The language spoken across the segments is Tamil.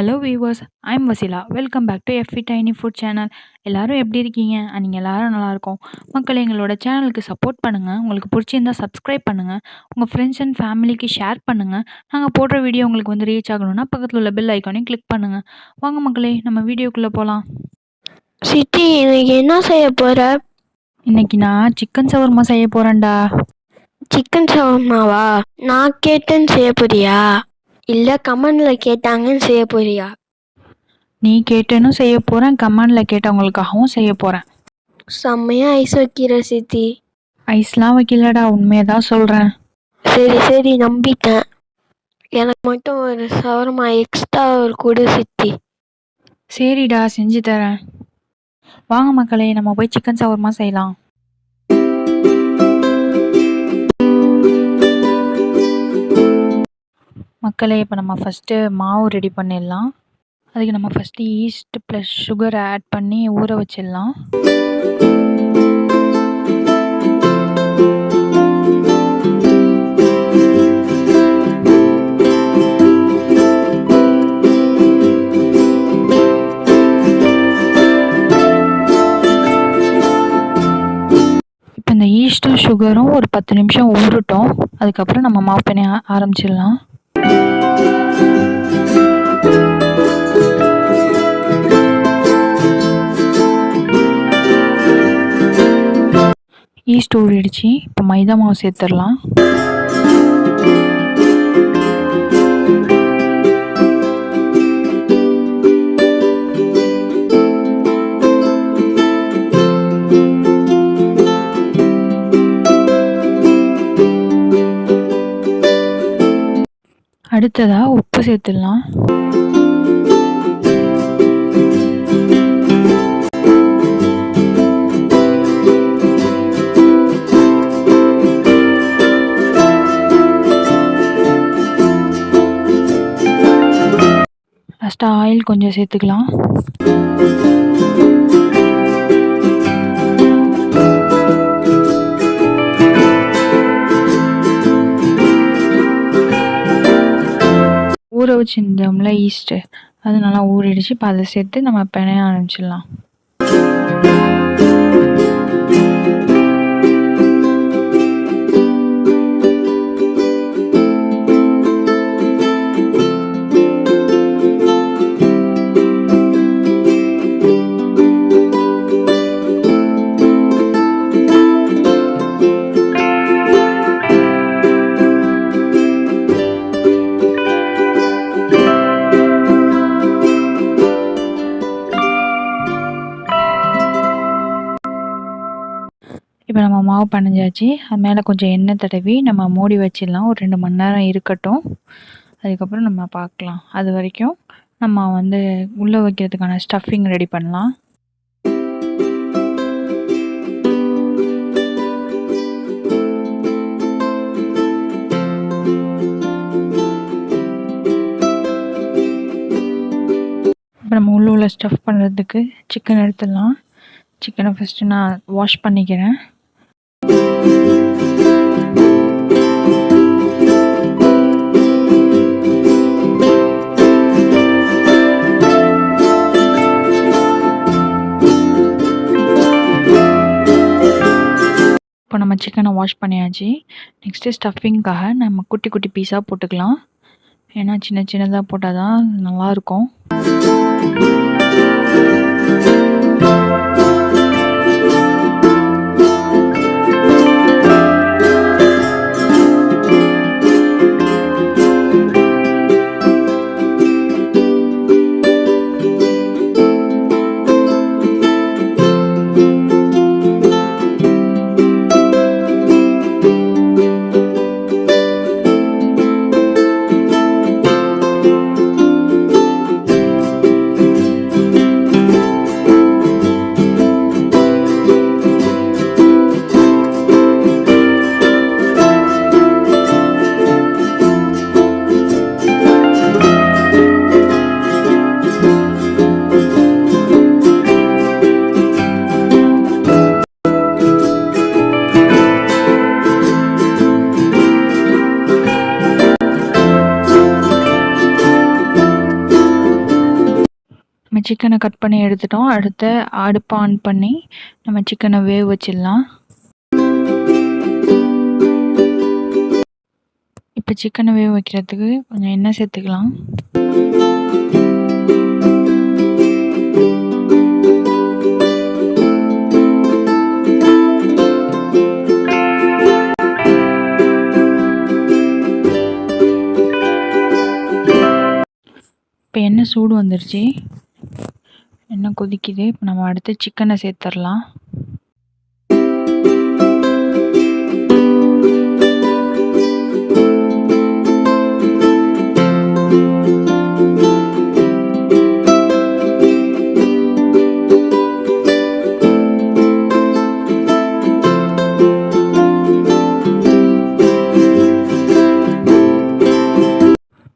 Hello viewers, I'm Vaseela. Welcome back to FE tiny food channel. எல்லாரும் எப்படி இருக்கீங்க? நீங்கள் எல்லாரும் நல்லாயிருக்கோம். மக்களே, எங்களோட சேனலுக்கு சப்போர்ட் பண்ணுங்கள். உங்களுக்கு பிடிச்சிருந்தா சப்ஸ்கிரைப் பண்ணுங்கள். உங்கள் ஃப்ரெண்ட்ஸ் அண்ட் ஃபேமிலிக்கு ஷேர் பண்ணுங்கள். நாங்கள் போடுற வீடியோ உங்களுக்கு வந்து ரீச் ஆகணும்னா பக்கத்தில் உள்ள பெல் ஐக்கானையும் கிளிக் பண்ணுங்கள். வாங்க மக்களே, நம்ம வீடியோக்குள்ளே போகலாம். சித்தி, இன்னைக்கு என்ன செய்ய போற? இன்னைக்கு நான் சிக்கன் சவர்மா செய்ய போகிறேன்டா. சிக்கன் ஷவர்மாவா? நான் கேட்டேன்னு செய்ய போறியா, இல்லை கமெண்ட்ல கேட்டாங்கன்னு செய்ய போறியா? நீ கேட்டேன்னு செய்ய போகிறேன், கமெண்டில் கேட்டவங்களுக்காகவும் செய்ய போகிறேன். செம்மையா ஐஸ் வைக்கிற சித்தி. ஐஸ்லாம் வைக்கலடா, உண்மையை தான் சொல்கிறேன். சரி நம்பிட்டேன். எனக்கு மட்டும் ஒரு ஷவர்மா எக்ஸ்ட்ரா ஒரு கொடு சித்தி. சரிடா, செஞ்சு தரேன். வாங்க மக்களே, நம்ம போய் சிக்கன் சவர்மா செய்யலாம். மக்களே, இப்போ நம்ம ஃபஸ்ட்டு மாவு ரெடி பண்ணிடலாம். அதுக்கு நம்ம first yeast plus sugar add பண்ணி ஊற வச்சிடலாம். இப்போ இந்த ஈஸ்ட்டும் சுகரும் ஒரு 10 நிமிஷம் ஊறட்டும். அதுக்கப்புறம் நம்ம மாவு பண்ண ஆரம்பிச்சிடலாம். ஈஸ்ட் ஊறிடுச்சு. இப்போ மைதா மாவு சேர்த்துடலாம். அடுத்ததா உப்பு சேர்த்துடலாம். லாஸ்ட்டாக ஆயில் கொஞ்சம் சேர்த்துக்கலாம். ஊற வச்சுருந்தோம்ல ஈஸ்ட்டு, அது நல்லா ஊறிடுச்சு. இப்போ அதை சேர்த்து நம்ம பிணைய ஆரம்பிச்சிடலாம். இப்போ நம்ம மாவு பிணைஞ்சாச்சு. அது மேலே கொஞ்சம் எண்ணெய் தடவி நம்ம மூடி வச்சிடலாம். ஒரு 2 மணி நேரம் இருக்கட்டும். அதுக்கப்புறம் நம்ம பார்க்கலாம். அது வரைக்கும் நம்ம வந்து உள்ளே வைக்கிறதுக்கான ஸ்டஃபிங் ரெடி பண்ணலாம். இப்போ நம்ம உள்ள ஸ்டஃப் பண்ணுறதுக்கு சிக்கன் எடுத்துடலாம். சிக்கனை ஃபஸ்ட்டு நான் வாஷ் பண்ணிக்கிறேன். இப்போ நம்ம சிக்கனை வாஷ் பண்ணியாச்சு. நெக்ஸ்ட்டு ஸ்டஃபிங்காக நம்ம குட்டி குட்டி பீஸாக போட்டுக்கலாம். ஏன்னா சின்ன சின்னதாக போட்டால் தான் நல்லாயிருக்கும். நம்ம சிக்கனை கட் பண்ணி எடுத்துட்டோம். அடுத்து அடுப்பை ஆன் பண்ணி நம்ம சிக்கனை வேக வச்சிடலாம். இப்போ சிக்கனை வேக வைக்கிறதுக்கு கொஞ்சம் எண்ணெய் சேர்த்துக்கலாம். இப்போ எண்ணெய் சூடு வந்துருச்சு, எண்ணெய் கொதிக்குது. இப்போ நம்ம அடுத்து சிக்கனை சேர்த்துடலாம்.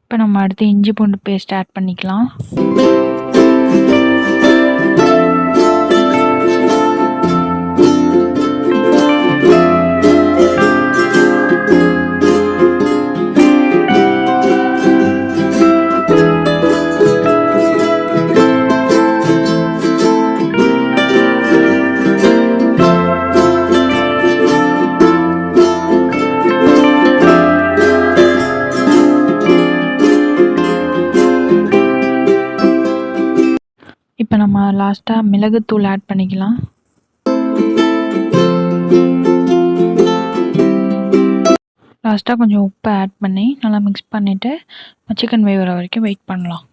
இப்போ நம்ம அடுத்து இஞ்சி பூண்டு பேஸ்ட் ஆட் பண்ணிக்கலாம். இப்போ நம்ம லாஸ்ட்டாக மிளகுத்தூள் ஆட் பண்ணிக்கலாம். லாஸ்ட்டாக கொஞ்சம் உப்பை ஆட் பண்ணி நல்லா மிக்ஸ் பண்ணிவிட்டு சிக்கன் வேகிற வரைக்கும் வெயிட் பண்ணலாம்.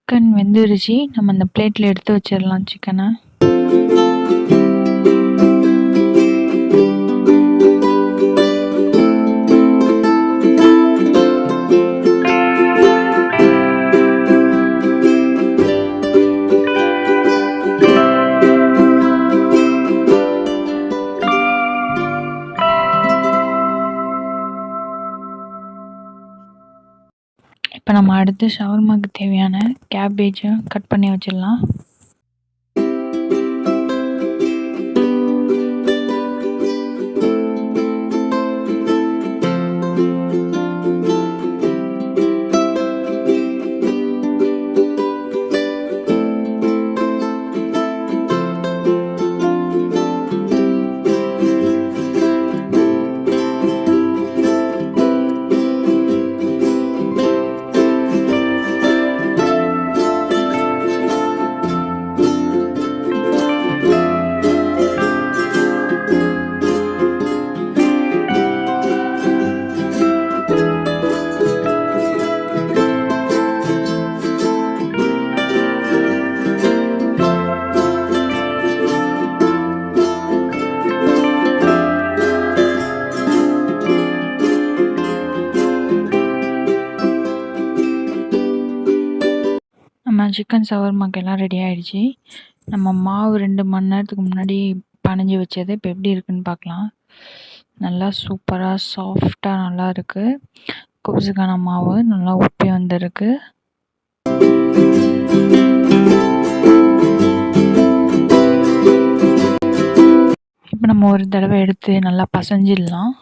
சிக்கன் வெந்துருச்சு, நம்ம அந்த பிளேட்டில் எடுத்து வச்சிடலாம் சிக்கனை. இப்போ நம்ம அடுத்து ஷவர்மாக்கு தேவையான கேபேஜை கட் பண்ணி வச்சிடலாம். நம்ம சிக்கன் ஷவர்மாக்கு எல்லாம் ரெடி ஆகிடுச்சி. நம்ம மாவு 2 மணி நேரத்துக்கு முன்னாடி பனைஞ்சி வச்சது இப்போ எப்படி இருக்குன்னு பார்க்கலாம். நல்லா சூப்பராக சாஃப்டாக நல்லா இருக்குது. குபுசுக்கான மாவு நல்லா உப்பி வந்திருக்கு. இப்போ நம்ம ஒரு தடவை எடுத்து நல்லா பசைஞ்சிடலாம்.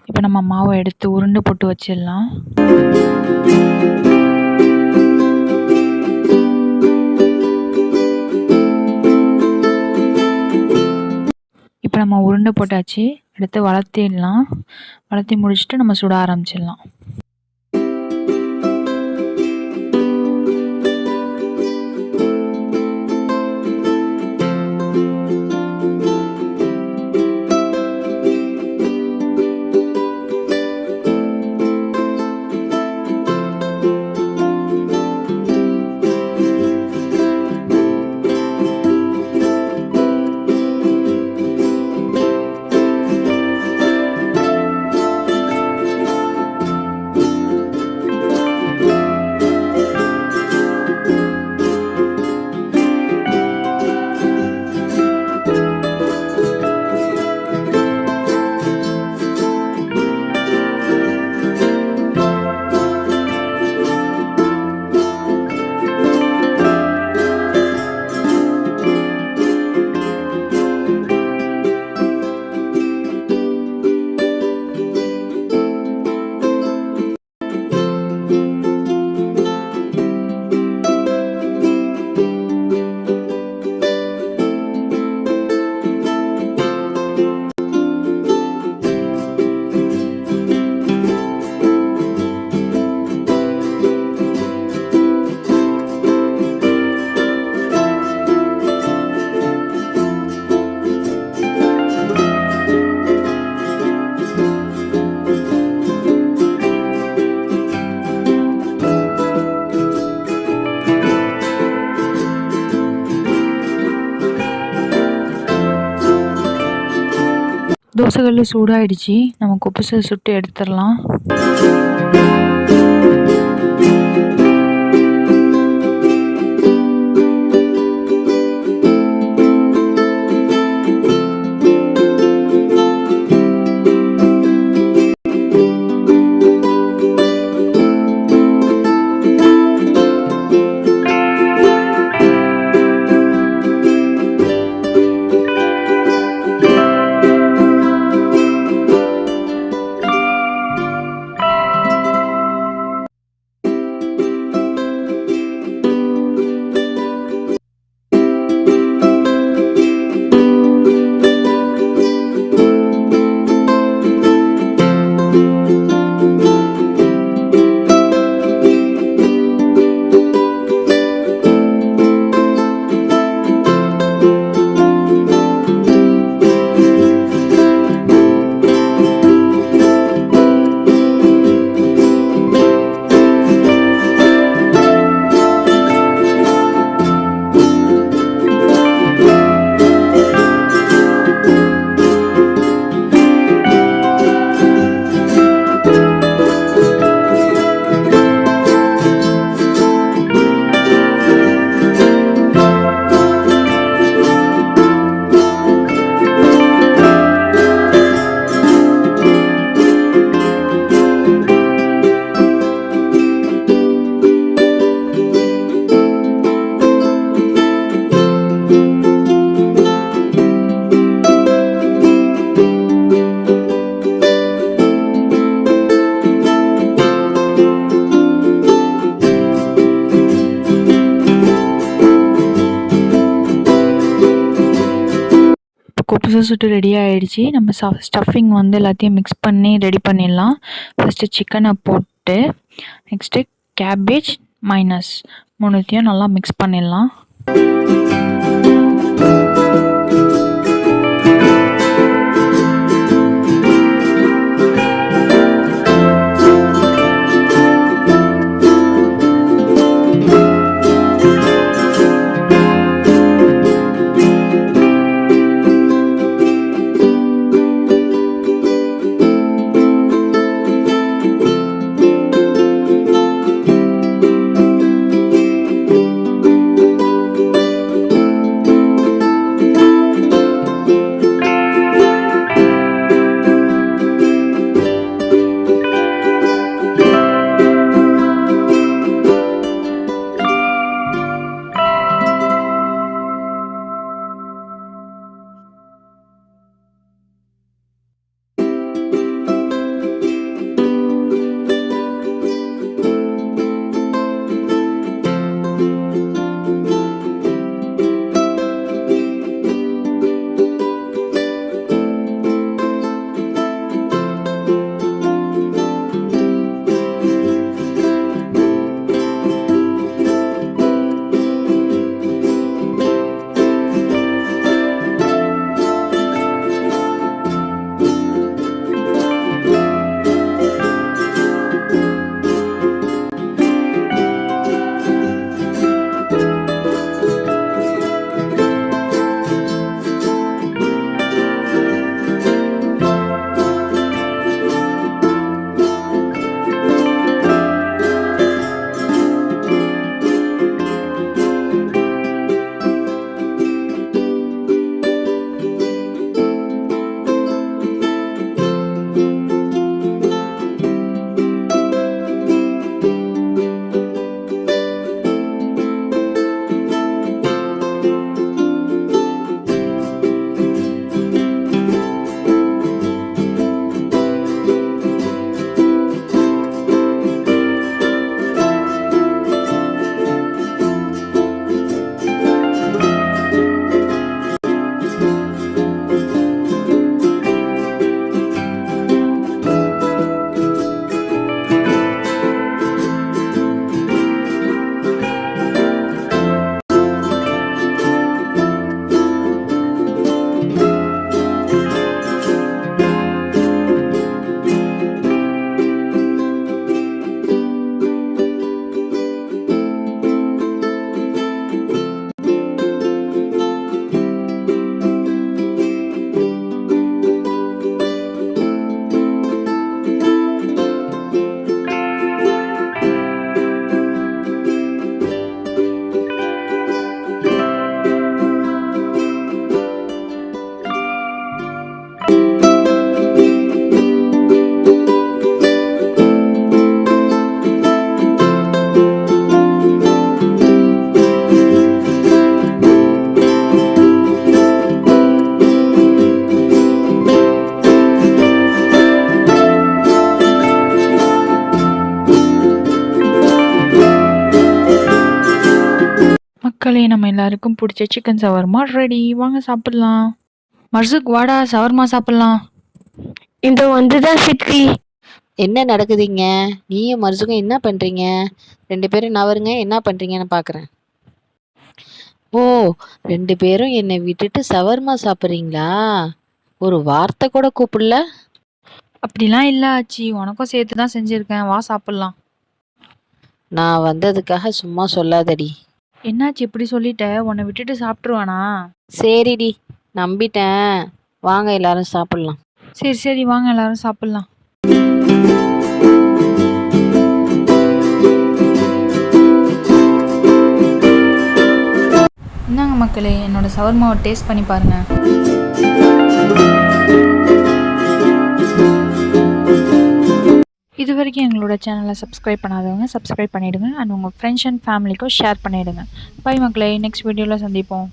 இப்போ நம்ம மாவை எடுத்து உருண்டை போட்டு வச்சிடலாம். இப்போ நம்ம உருண்டை போட்டாச்சு, எடுத்து வளர்த்திடலாம். வளர்த்தி முடிச்சுட்டு நம்ம சுட ஆரம்பிச்சிடலாம். தோசைக்கல்லு சூடாயிடுச்சு. நம்ம குப்புசை சுட்டு எடுத்துடலாம். குப்புசை சுட்டு ரெடி ஆகிடுச்சி. நம்ம ஸ்டஃபிங் வந்து எல்லாத்தையும் மிக்ஸ் பண்ணி ரெடி பண்ணிடலாம். ஃபஸ்ட்டு சிக்கனை போட்டு நெக்ஸ்ட்டு கேபேஜ் மைனஸ் மூணுத்தையும் நல்லா மிக்ஸ் பண்ணிடலாம். மக்களே, நம்ம எல்லாருக்கும் பிடிச்ச சிக்கன் ஷவர்மா ரெடி. வாங்க சாப்பிடலாம். மர்சுக் வாடா, ஷவர்மா சாப்பிடலாம். இந்த வந்துதான் சித்தி. என்ன நடக்குதுங்க? நீயும் மர்சுக்கும் என்ன பண்றீங்க? 2 பேரும் நவருங்க. என்ன பண்றீங்கன்னு பார்க்குறேன். ஓ! 2 பேரும் என்னை விட்டுட்டு ஷவர்மா சாப்பிட்றீங்களா? ஒரு வார்த்தை கூட கூப்பிடல? அப்படிலாம் இல்ல ஆச்சி, உனக்கும் சேர்த்து தான் செஞ்சிருக்கேன். வா சாப்பிடலாம். நான் வந்ததுக்காக சும்மா சொல்லாதடி. என்னாச்சு இப்படி சொல்லிட்ட? உன்னை விட்டுட்டு சாப்பிட்ருவானா? சரிடி, நம்பிட்டேன். வாங்க எல்லாரும் சாப்பிடலாம். சரி சரி, வாங்க எல்லாரும் சாப்பிடலாம். இந்தாங்க மக்களே, என்னோட ஷவர்மாவை டேஸ்ட் பண்ணி பாருங்க. இது வரைக்கும் எங்களோட சேனலை சப்ஸ்கிரைப் பண்ணாதவங்க சப்ஸ்கிரைப் பண்ணிவிடுங்க. அண்ட் உங்கள் ஃப்ரெண்ட்ஸ் அண்ட் ஃபேமிலிக்கும் ஷேர் பண்ணிவிடுங்க. பை மக்களே, நெக்ஸ்ட் வீடியோவில் சந்திப்போம்.